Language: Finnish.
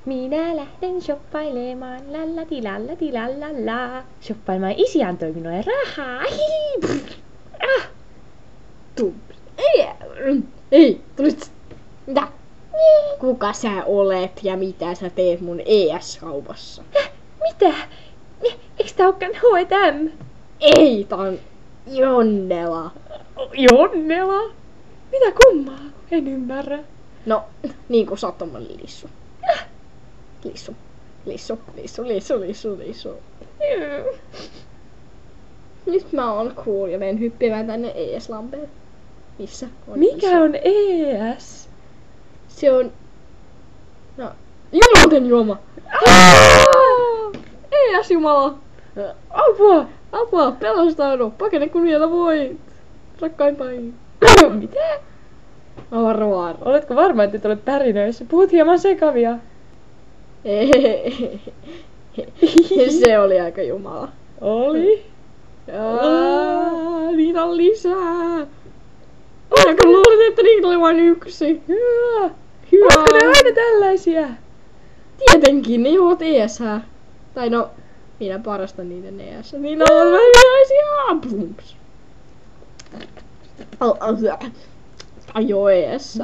Minä lähden shoppailemaan, lallatilallatila. Shoppailemaan, isi antoi minulle rahaa. Ei, tulit. Mitä? Kuka sä olet ja mitä sä teet mun ES-kaupassa? Mitä? Eiks tää ookaan H&M? Ei, tää on Jonnela. Jonnela? Mitä kummaa? En ymmärrä. No, niin kuin sä oot tommonen lissu. Lissu. Nyt mä oon cool ja menen hyppimään tänne ES-lampeen. Missä on Mikä iso? on ES? Se on... No, jumalten juoma! ES-jumala! Apua, pelastaudu! Pakene kun vielä voit! Rakkaimpain! Mitä? Arvaan. Oletko varma, että et ole pärinöissä? Puhut hieman sekavia. Se oli aika jumala. Oli? Niitä on lisää! Aina luulit, että niitä oli vain yksi. Hyvä. Onko ne aina tällaisia? Tietenkin, ne juovat ES-hää. Tai no, minä parastan niiden ES. Niillä on väliäisiä. Plumps. Ajo ES.